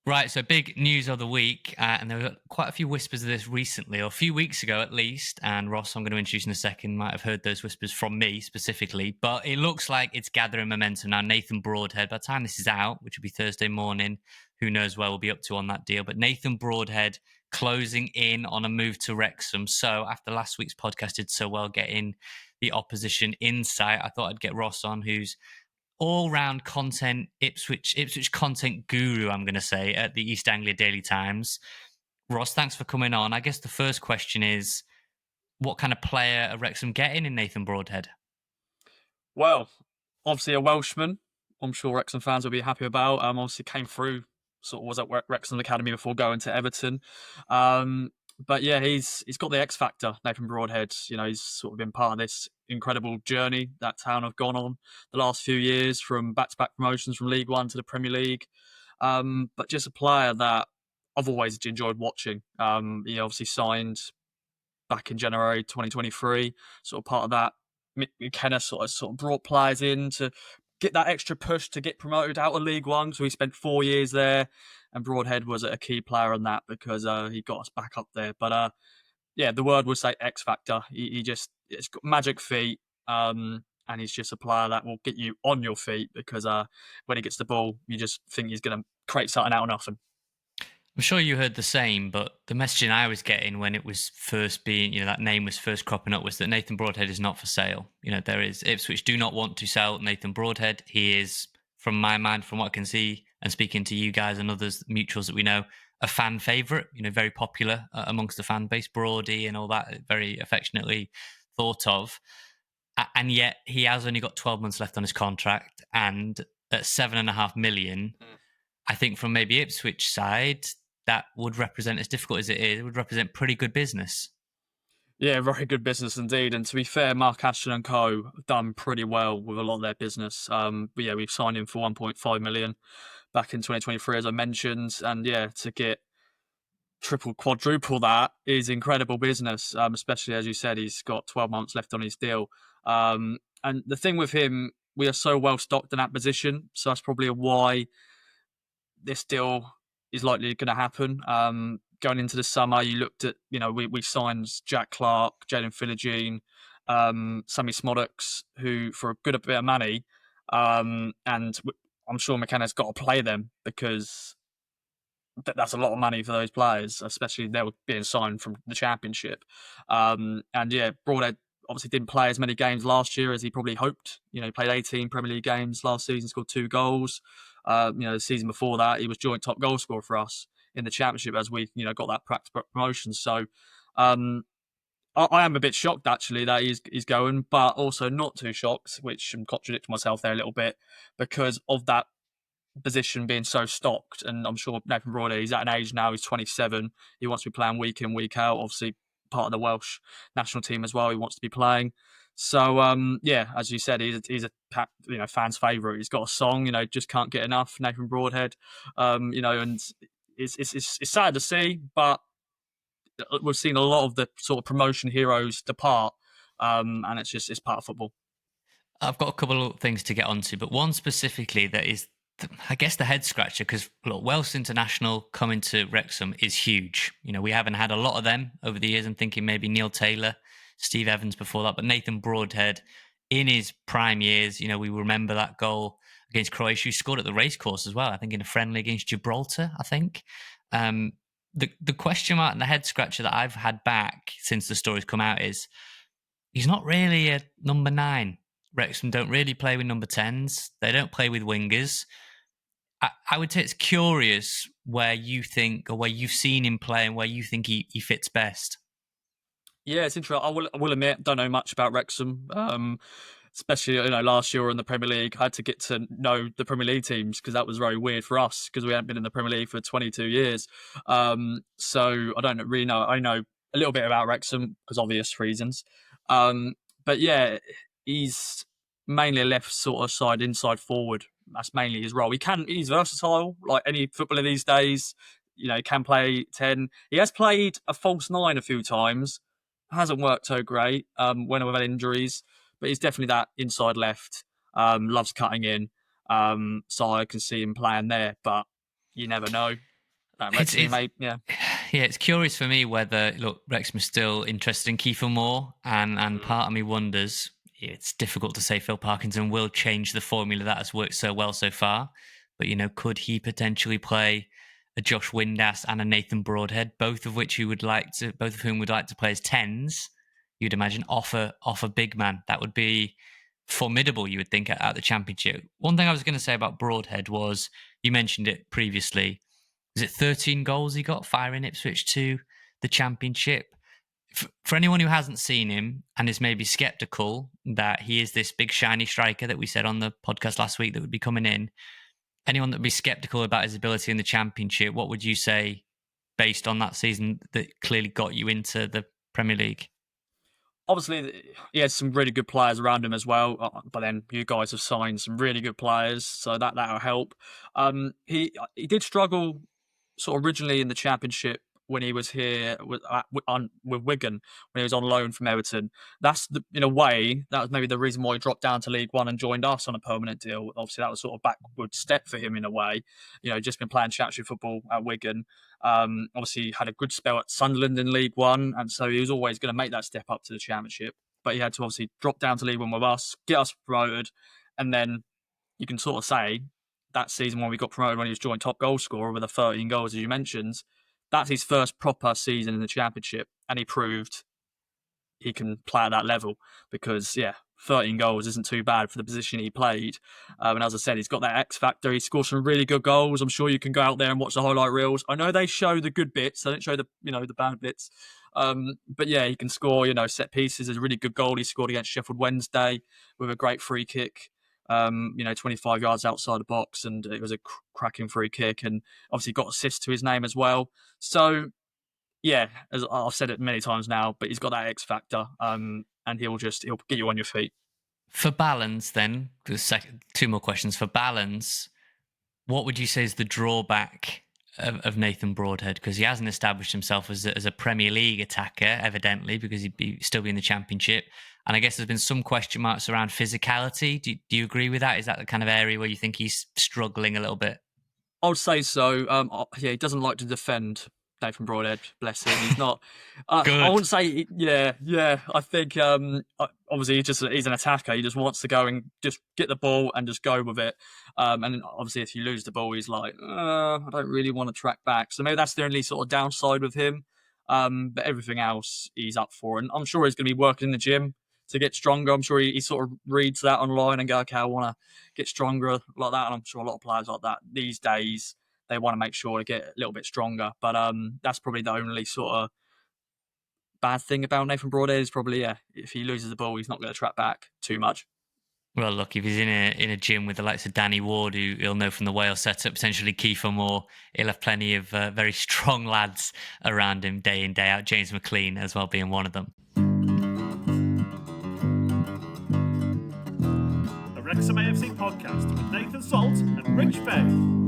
Right, so big news of the week, and there were quite a few whispers of this recently, or a few weeks ago at least. And Ross, I'm going to introduce in a second, might have heard those whispers from me specifically, but it looks like it's gathering momentum now. Nathan Broadhead, by the time this is out, which will be Thursday morning, who knows where we'll be up to on that deal, but Nathan Broadhead closing in on a move to Wrexham. So after last week's podcast did so well getting the opposition insight, I thought I'd get Ross on, who's all-round content Ipswich content guru, I'm going to say, at the East Anglia Daily Times. Ross, thanks for coming on. I guess the first question is, what kind of player are Wrexham getting in Nathan Broadhead? Well, obviously a Welshman. I'm sure Wrexham fans will be happy about. Obviously came through, sort of was at Wrexham Academy before going to Everton. But yeah, he's got the X factor. Nathan Broadhead. He's sort of been part of this incredible journey that town have gone on the last few years, from back-to-back promotions from League One to the Premier League. But just a player that I've always enjoyed watching. He obviously signed back in January 2023, sort of part of that. McKenna sort of brought players in to get that extra push to get promoted out of League One. So he spent 4 years there, and Broadhead was a key player in that because he got us back up there. But yeah, the word would say X Factor. It's got magic feet, and he's just a player that will get you on your feet because when he gets the ball, you just think he's going to create something out of nothing. I'm sure you heard the same, but the messaging I was getting when it was first being, that name was first cropping up, was that Nathan Broadhead is not for sale. There is Ipswich do not want to sell Nathan Broadhead. He is, from my mind, from what I can see, and speaking to you guys and others, mutuals that we know, a fan favourite, very popular amongst the fan base, Broady and all that, very affectionately thought of. And yet he has only got 12 months left on his contract, and at 7.5 million, I think from maybe Ipswich side, that would represent, as difficult as it is, it would represent pretty good business. Yeah, very good business indeed. And to be fair, Mark Ashton and Co. have done pretty well with a lot of their business. But yeah, we've signed him for 1.5 million back in 2023, as I mentioned. And yeah, to get triple, quadruple that is incredible business, especially as you said, he's got 12 months left on his deal. And the thing with him, we are so well stocked in that position. So that's probably why this deal is likely going to happen. Going into the summer, you looked at, we signed Jack Clark, Jaden Philogene, Sammy Smodux, who for a good bit of money, and I'm sure McKenna's got to play them because that's a lot of money for those players, especially they were being signed from the Championship. And yeah, Broadhead obviously didn't play as many games last year as he probably hoped. He played 18 Premier League games last season, scored 2 goals. The season before that, he was joint top goal scorer for us in the Championship as we, got that practice promotion. So I am a bit shocked actually that he's going, but also not too shocked, which I'm contradicting myself there a little bit because of that position being so stocked. And I'm sure Nathan Broadhead, he's at an age now, he's 27. He wants to be playing week in, week out. Obviously, part of the Welsh national team as well. He wants to be playing. So yeah, as you said, he's a fan's favourite. He's got a song, just can't get enough. Nathan Broadhead, and it's sad to see, but we've seen a lot of the sort of promotion heroes depart, and it's part of football. I've got a couple of things to get onto, but one specifically that is, I guess, the head scratcher, because look, Welsh International coming to Wrexham is huge. We haven't had a lot of them over the years. I'm thinking maybe Neil Taylor, Steve Evans before that, but Nathan Broadhead in his prime years, we remember that goal against Croatia. He scored at the racecourse as well, I think in a friendly against Gibraltar, I think. The question mark and the head scratcher that I've had back since the story's come out is he's not really a number 9. Wrexham don't really play with number 10s. They don't play with wingers. I would say it's curious where you think, or where you've seen him play and where you think he fits best. Yeah, it's interesting. I will admit, don't know much about Wrexham. Especially, last year in the Premier League, I had to get to know the Premier League teams because that was very weird for us because we hadn't been in the Premier League for 22 years. So I don't really know. I know a little bit about Wrexham because obvious reasons. But yeah, he's mainly a left sort of side, inside forward. That's mainly his role. He's versatile, like any footballer these days. He can play 10. He has played a false 9 a few times. Hasn't worked so great when we've had injuries, but he's definitely that inside left. Loves cutting in. So I can see him playing there, but you never know. Wrexham, mate. Yeah. Yeah, it's curious for me whether Wrexham is still interested in Kiefer Moore, and part of me wonders. It's difficult to say Phil Parkinson will change the formula that has worked so well so far, but could he potentially play a Josh Windass and a Nathan Broadhead, both of whom would like to play as tens? You'd imagine off a big man. That would be formidable, you would think, at the Championship. One thing I was going to say about Broadhead was, you mentioned it previously, is it 13 goals he got firing Ipswich to the Championship? For anyone who hasn't seen him and is maybe sceptical that he is this big shiny striker that we said on the podcast last week that would be coming in, anyone that would be sceptical about his ability in the Championship, what would you say based on that season that clearly got you into the Premier League? Obviously, he had some really good players around him as well, but then you guys have signed some really good players, so that'll help. He did struggle sort of originally in the Championship when he was here with Wigan, when he was on loan from Everton. In a way, that was maybe the reason why he dropped down to League One and joined us on a permanent deal. Obviously, that was sort of backward step for him in a way. Just been playing Championship football at Wigan. Obviously, had a good spell at Sunderland in League One, and so he was always going to make that step up to the Championship. But he had to obviously drop down to League One with us, get us promoted, and then you can sort of say that season when we got promoted, when he was joint top goal scorer with the 13 goals, as you mentioned, that's his first proper season in the Championship, and he proved he can play at that level because, 13 goals isn't too bad for the position he played. And as I said, he's got that X factor. He scored some really good goals. I'm sure you can go out there and watch the highlight reels. I know they show the good bits. They don't show the bad bits. But yeah, he can score, set pieces. There's a really good goal he scored against Sheffield Wednesday with a great free kick. 25 yards outside the box, and it was a cracking free kick, and obviously got assists to his name as well. So, yeah, as I've said it many times now, but he's got that X factor, and he'll get you on your feet. For balance, then, two more questions. For balance, what would you say is the drawback of Nathan Broadhead? Because he hasn't established himself as a Premier League attacker, evidently, because he'd still be in the Championship. And I guess there's been some question marks around physicality. Do you agree with that? Is that the kind of area where you think he's struggling a little bit? I would say so. He doesn't like to defend, Nathan Broadhead, bless him. He's not. I wouldn't say. Yeah. I think obviously he's an attacker. He just wants to go and just get the ball and just go with it. And obviously, if you lose the ball, he's like, I don't really want to track back. So maybe that's the only sort of downside with him. But everything else he's up for, and I'm sure he's going to be working in the gym to get stronger. I'm sure he sort of reads that online and go, okay, I want to get stronger like that. And I'm sure a lot of players like that these days, they want to make sure to get a little bit stronger. But that's probably the only sort of bad thing about Nathan Broadhead is probably, if he loses the ball, he's not going to track back too much. Well, look, if he's in a gym with the likes of Danny Ward, who you'll know from the Wales setup, potentially Kiefer Moore, he'll have plenty of very strong lads around him day in, day out. James McLean as well being one of them. The Wrexham AFC podcast with Nathan Salt and Rich Faye.